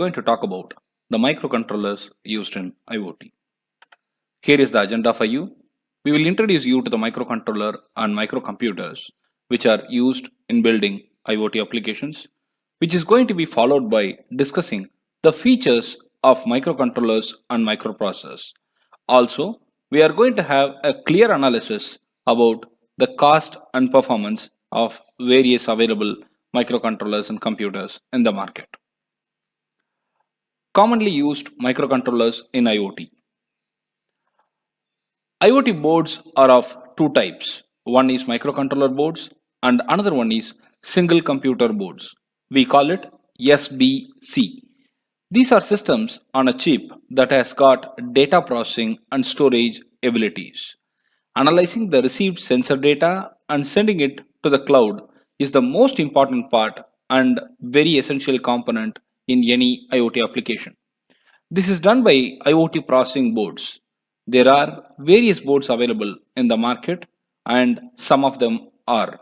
Going to talk about the microcontrollers used in IoT. Here is the agenda for you. We will introduce you to the microcontroller and microcomputers which are used in building IoT applications, which is going to be followed by discussing the features of microcontrollers and microprocessors. Also, we are going to have a clear analysis about the cost and performance of various available microcontrollers and computers in the market. Commonly used microcontrollers in IoT. IoT boards are of two types. One is microcontroller boards and another one is single computer boards. We call it SBC. These are systems on a chip that has got data processing and storage abilities. Analyzing the received sensor data and sending it to the cloud is the most important part and very essential component in any IoT application. This is done by IoT processing boards. There are various boards available in the market, and some of them are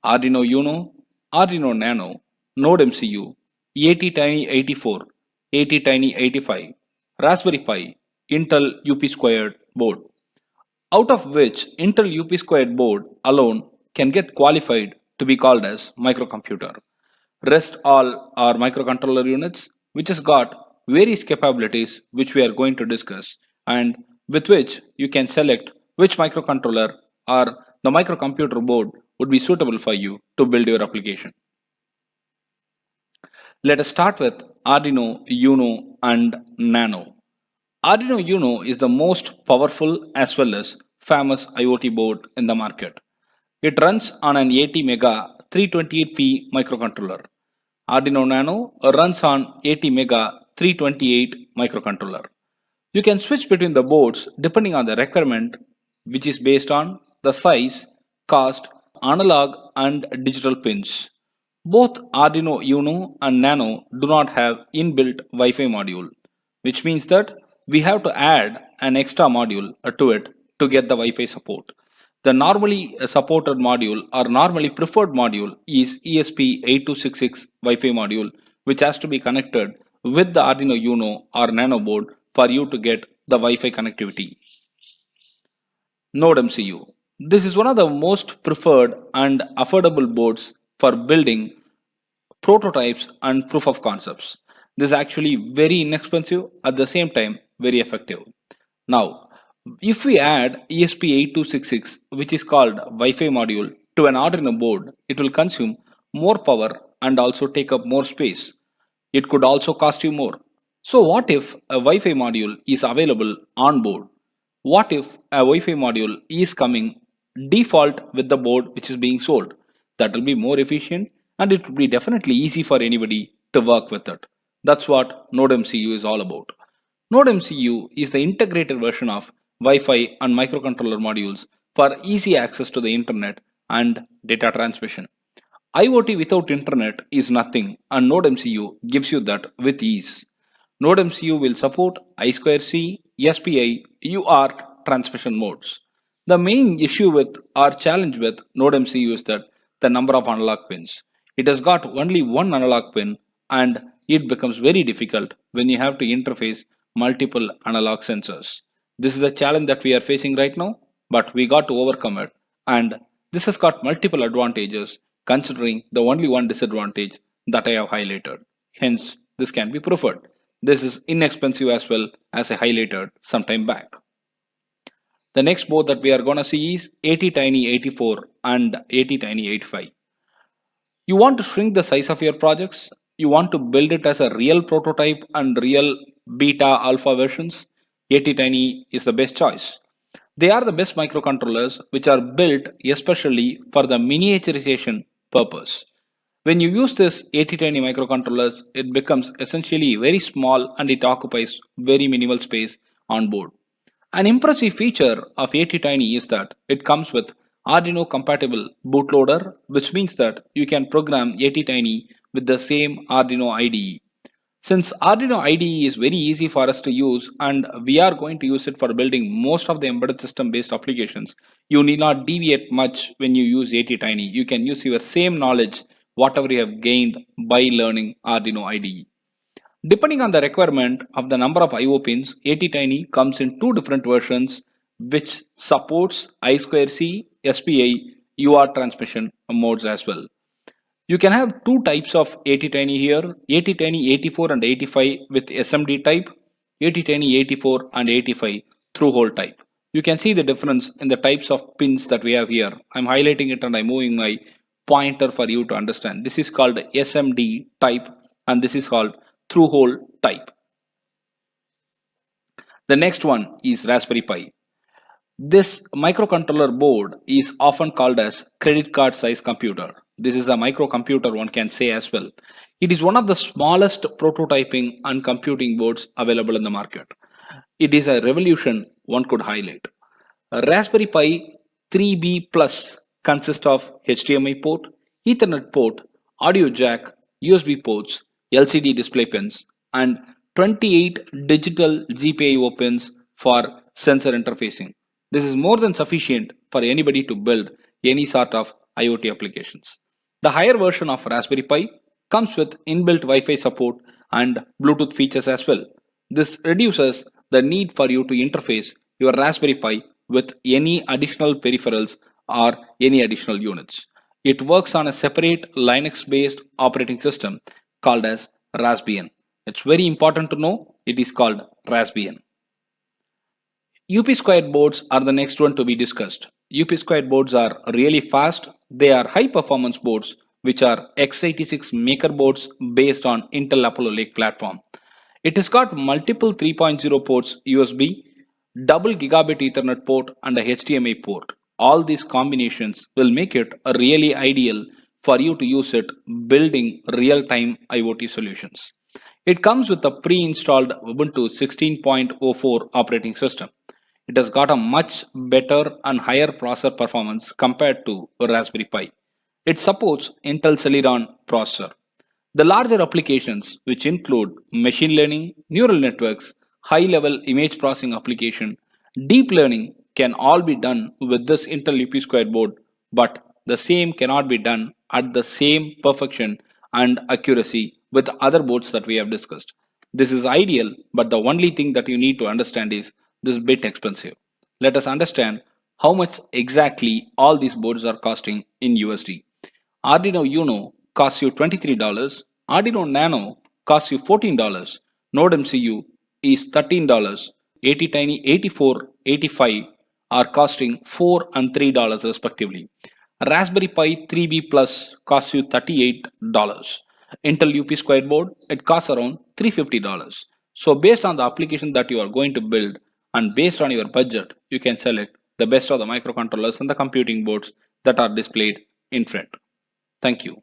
Arduino Uno, Arduino Nano, Node MCU, AT Tiny 84, AT Tiny 85, Raspberry Pi, Intel UP squared board, out of which Intel UP squared board alone can get qualified to be called as microcomputer. Rest all are microcontroller units which has got various capabilities which we are going to discuss and with which you can select which microcontroller or the microcomputer board would be suitable for you to build your application. Let us start with Arduino Uno and Nano. Arduino Uno is the most powerful as well as famous IoT board in the market. It runs on an 80 mega 328p microcontroller. Arduino Nano runs on 80 mega 328 microcontroller. You can switch between the boards depending on the requirement, which is based on the size, cost, analog and digital pins. Both Arduino Uno and Nano do not have inbuilt Wi-Fi module, which means that we have to add an extra module to it to get the Wi-Fi support. The normally supported module or normally preferred module is ESP8266 Wi-Fi module, which has to be connected with the Arduino Uno or Nano board for you to get the Wi-Fi connectivity. Node MCU. This is one of the most preferred and affordable boards for building prototypes and proof of concepts. This is actually very inexpensive, at the same time very effective. Now, if we add ESP8266, which is called Wi-Fi module, to an Arduino board, it will consume more power and also take up more space. It could also cost you more. So what if a Wi-Fi module is available on board? What if a Wi-Fi module is coming default with the board which is being sold? That will be more efficient and it will be definitely easy for anybody to work with it. That's what Node MCU is all about. Node MCU is the integrated version of Wi-Fi and microcontroller modules for easy access to the internet and data transmission. IoT without internet is nothing and Node MCU gives you that with ease. Node MCU will support I2C, SPI, UART transmission modes. The main issue with or challenge with Node MCU is that the number of analog pins. It has got only one analog pin and it becomes very difficult when you have to interface multiple analog sensors. This is the challenge that we are facing right now, but we got to overcome it and this has got multiple advantages considering the only one disadvantage that I have highlighted. Hence, this can be preferred. This is inexpensive as well as I highlighted some time back. The next board that we are going to see is AT Tiny 84 and AT Tiny 85. You want to shrink the size of your projects? You want to build it as a real prototype and real beta alpha versions? AT Tiny is the best choice. They are the best microcontrollers which are built especially for the miniaturization purpose. When you use this AT Tiny microcontrollers, it becomes essentially very small and it occupies very minimal space on board. An impressive feature of AT Tiny is that it comes with Arduino compatible bootloader, which means that you can program AT Tiny with the same Arduino IDE. Since Arduino IDE is very easy for us to use and we are going to use it for building most of the embedded system based applications, you need not deviate much when you use AT Tiny. You can use your same knowledge whatever you have gained by learning Arduino IDE. Depending on the requirement of the number of I/O pins, ATtiny comes in two different versions which supports I2C, SPI, UART transmission modes as well. You can have two types of ATtiny here, ATtiny 84 and 85 with SMD type, ATtiny 84 and 85 through hole type. You can see the difference in the types of pins that we have here. I'm highlighting it and I'm moving my pointer for you to understand. This is called SMD type and this is called through hole type. The next one is Raspberry Pi. This microcontroller board is often called as credit card size computer. This is a microcomputer, one can say as well. It is one of the smallest prototyping and computing boards available in the market. It is a revolution one could highlight. A Raspberry Pi 3B Plus consists of HDMI port, Ethernet port, audio jack, USB ports, LCD display pins, and 28 digital GPIO pins for sensor interfacing. This is more than sufficient for anybody to build any sort of IoT applications. The higher version of Raspberry Pi comes with inbuilt Wi-Fi support and Bluetooth features as well. This reduces the need for you to interface your Raspberry Pi with any additional peripherals or any additional units. It works on a separate Linux-based operating system called as Raspbian. It's very important to know it is called Raspbian. UP squared boards are the next one to be discussed. UP squared boards are really fast. They are high performance boards which are x86 maker boards based on Intel Apollo Lake platform. It has got multiple 3.0 ports USB, double gigabit Ethernet port and a HDMI port. All these combinations will make it really ideal for you to use it building real-time IoT solutions. It comes with a pre-installed Ubuntu 16.04 operating system. It has got a much better and higher processor performance compared to Raspberry Pi. It supports Intel Celeron processor. The larger applications, which include machine learning, neural networks, high-level image processing application, deep learning, can all be done with this Intel UP squared board, but the same cannot be done at the same perfection and accuracy with other boards that we have discussed. This is ideal, but the only thing that you need to understand is this bit expensive. Let us understand how much exactly all these boards are costing in USD. Arduino Uno costs you $23, Arduino Nano costs you $14, Node MCU is $13, ATtiny 84, 85 are costing $4 and $3 respectively. Raspberry Pi 3B Plus costs you $38. Intel UP squared board, it costs around $350. So based on the application that you are going to build and based on your budget, you can select the best of the microcontrollers and the computing boards that are displayed in front. Thank you.